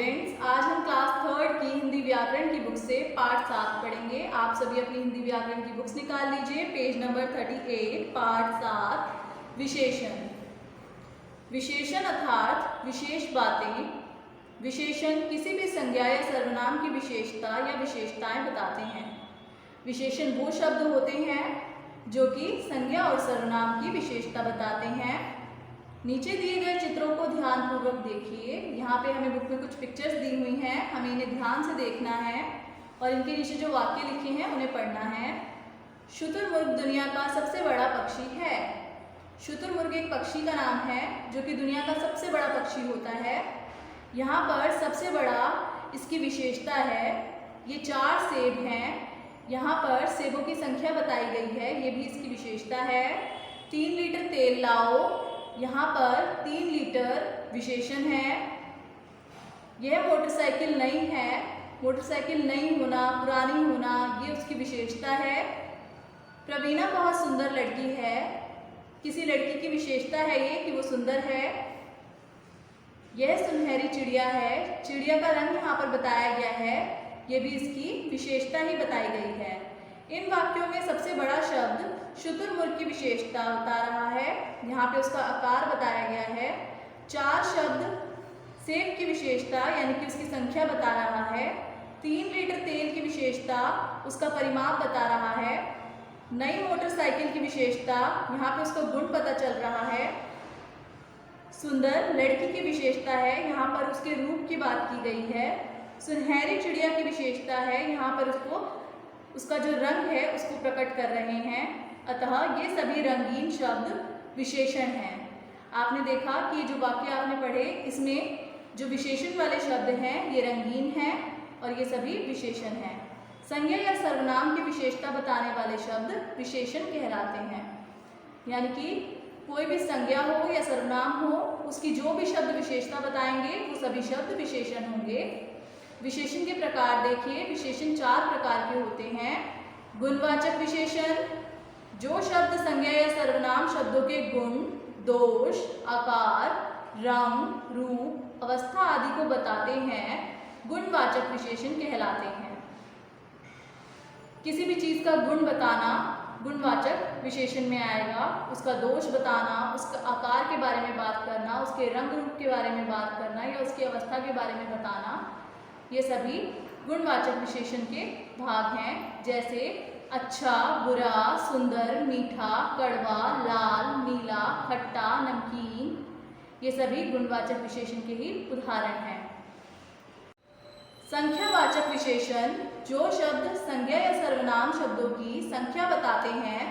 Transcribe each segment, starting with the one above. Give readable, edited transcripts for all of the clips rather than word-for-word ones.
Students, आज हम class third की हिंदी व्याकरण की बुक से पाठ 7 पढ़ेंगे। आप सभी अपनी हिंदी व्याकरण की बुक्स निकाल लीजिए। पेज नंबर 38, पाठ 7, विशेषण। विशेषण अर्थात विशेष बातें। विशेषण किसी भी संज्ञा या सर्वनाम की विशेषता या विशेषताएं बताते हैं। विशेषण वो शब्द होते हैं जो कि संज्ञा और सर्वनाम की विशेषता बताते हैं। नीचे दिए गए चित्रों को ध्यानपूर्वक देखिए। यहाँ पे हमें बुक में कुछ पिक्चर्स दी हुई हैं, हमें इन्हें ध्यान से देखना है और इनके नीचे जो वाक्य लिखे हैं उन्हें पढ़ना है। शुतुरमुर्ग दुनिया का सबसे बड़ा पक्षी है। शुतुरमुर्ग एक पक्षी का नाम है जो कि दुनिया का सबसे बड़ा पक्षी होता है। यहाँ पर सबसे बड़ा इसकी विशेषता है। ये 4 सेब हैं। यहाँ पर सेबों की संख्या बताई गई है, ये भी इसकी विशेषता है। 3 लीटर तेल लाओ। यहाँ पर 3 लीटर विशेषण है। यह मोटरसाइकिल नई है। मोटरसाइकिल नई होना, पुरानी होना, ये उसकी विशेषता है। प्रवीणा बहुत सुंदर लड़की है। किसी लड़की की विशेषता है ये कि वो सुंदर है। यह सुनहरी चिड़िया है। चिड़िया का रंग यहाँ पर बताया गया है, ये भी इसकी विशेषता ही बताई गई है। इन वाक्यों में सबसे बड़ा शब्द शुतुरमुर्ग की विशेषता बता रहा है। यहाँ पे उसका आकार बताया गया है। 4 शब्द सेब की विशेषता यानी कि उसकी संख्या बता रहा है। 3 लीटर तेल की विशेषता उसका परिमाप बता रहा है। नई मोटरसाइकिल की विशेषता, यहाँ पे उसका गुण पता चल रहा है। सुंदर लड़की की विशेषता है, यहाँ पर उसके रूप की बात की गई है। सुनहरी चिड़िया की विशेषता है, यहाँ पर उसका जो रंग है उसको प्रकट कर रहे हैं। अतः ये सभी रंगीन शब्द विशेषण हैं। आपने देखा कि ये जो वाक्य आपने पढ़े इसमें जो विशेषण वाले शब्द हैं ये रंगीन हैं और ये सभी विशेषण हैं। संज्ञा या सर्वनाम की विशेषता बताने वाले शब्द विशेषण कहलाते हैं। यानी कि कोई भी संज्ञा हो या सर्वनाम हो, उसकी जो भी शब्द विशेषता बताएंगे वो सभी शब्द विशेषण होंगे। विशेषण के प्रकार देखिए। विशेषण 4 प्रकार के होते हैं। गुणवाचक विशेषण, जो शब्द संज्ञा या सर्वनाम शब्दों के गुण, दोष, आकार, रंग, रूप, अवस्था आदि को बताते हैं, गुणवाचक विशेषण कहलाते हैं। किसी भी चीज का गुण बताना गुणवाचक विशेषण में आएगा। उसका दोष बताना, उसका आकार के बारे में बात करना, उसके रंग रूप के बारे में बात करना या उसकी अवस्था के बारे में बताना, ये सभी गुणवाचक विशेषण के भाग हैं। जैसे अच्छा, बुरा, सुंदर, मीठा, कड़वा, लाल, नीला, खट्टा, नमकीन, ये सभी गुणवाचक विशेषण के ही उदाहरण हैं। संख्यावाचक विशेषण, जो शब्द संज्ञा या सर्वनाम शब्दों की संख्या बताते हैं,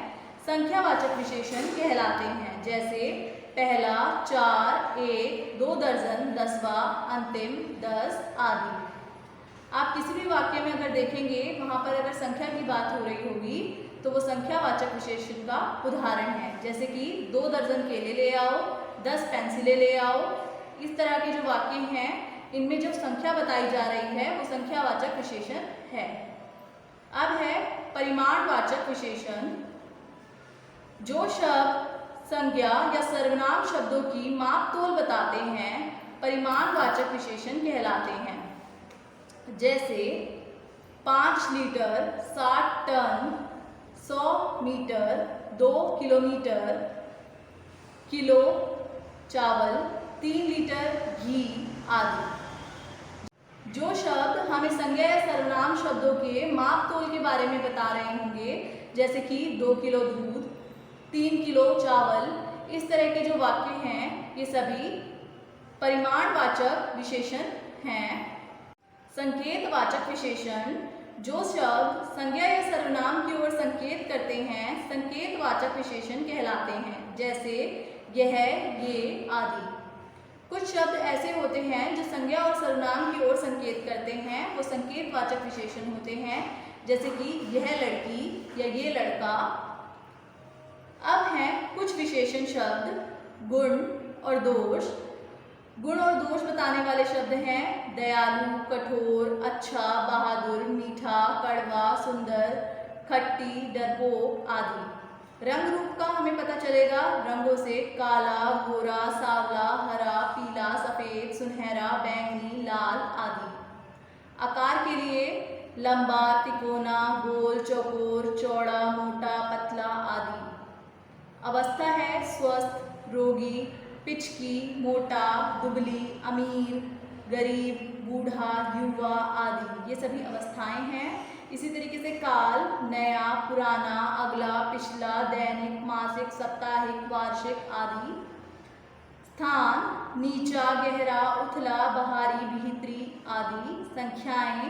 संख्यावाचक विशेषण कहलाते हैं। जैसे पहला, 4, 1, 2 दर्जन, 10वां, अंतिम, 10 आदि। आप किसी भी वाक्य में अगर देखेंगे वहाँ पर अगर संख्या की बात हो रही होगी तो वो संख्यावाचक विशेषण का उदाहरण है। जैसे कि 2 दर्जन केले ले आओ, 10 पेंसिलें ले आओ। इस तरह के जो वाक्य हैं इनमें जो संख्या बताई जा रही है वो संख्यावाचक विशेषण है। अब है परिमाणवाचक विशेषण, जो शब्द संज्ञा या सर्वनाम शब्दों की माप तोल बताते हैं, परिमाणवाचक विशेषण कहलाते हैं। जैसे 5 litre, 60 ton, 100 metre, 2 kilometre, kilo चावल, 3 लीटर घी आदि। जो शब्द हमें संज्ञा या सर्वनाम शब्दों के माप तोल के बारे में बता रहे होंगे, जैसे कि 2 किलो दूध, 3 किलो चावल, इस तरह के जो वाक्य हैं ये सभी परिमाणवाचक विशेषण हैं। संकेतवाचक विशेषण, जो शब्द संज्ञा या सर्वनाम की ओर संकेत करते हैं, संकेतवाचक विशेषण कहलाते हैं। जैसे यह, ये आदि। कुछ शब्द ऐसे होते हैं जो संज्ञा और सर्वनाम की ओर संकेत करते हैं, वो संकेतवाचक विशेषण होते हैं। जैसे कि यह लड़की या ये लड़का। अब हैं कुछ विशेषण शब्द गुण और दोष। गुण और दोष बताने वाले शब्द हैं दयालु, कठोर, अच्छा, बहादुर, मीठा, कड़वा, सुंदर, खट्टी, डरपोक आदि। रंग रूप का हमें पता चलेगा रंगों से, काला, गोरा, सांवला, हरा, पीला, सफेद, सुनहरा, बैंगनी, लाल आदि। आकार के लिए लंबा, तिकोना, गोल, चौकोर, चौड़ा, मोटा, पतला आदि। अवस्था है स्वस्थ, रोगी, पिचकी, मोटा, दुबली, अमीर, गरीब, बूढ़ा, युवा आदि। ये सभी अवस्थाएं हैं। इसी तरीके से काल नया, पुराना, अगला, पिछला, दैनिक, मासिक, साप्ताहिक, वार्षिक आदि। स्थान नीचा, गहरा, उथला, बहारी, भीतरी आदि। संख्याएं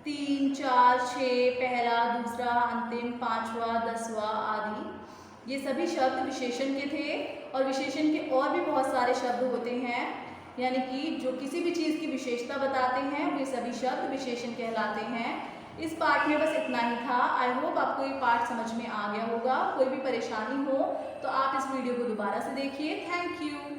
3, 4, 6, पहला, दूसरा, अंतिम, पांचवा, 10वां आदि। ये सभी शब्द विशेषण के थे और विशेषण के और भी बहुत सारे शब्द होते हैं, यानी कि जो किसी भी चीज़ की विशेषता बताते हैं वे सभी शब्द विशेषण कहलाते हैं। इस पार्ट में बस इतना ही था। आई होप आपको ये पार्ट समझ में आ गया होगा। कोई भी परेशानी हो तो आप इस वीडियो को दोबारा से देखिए। Thank you.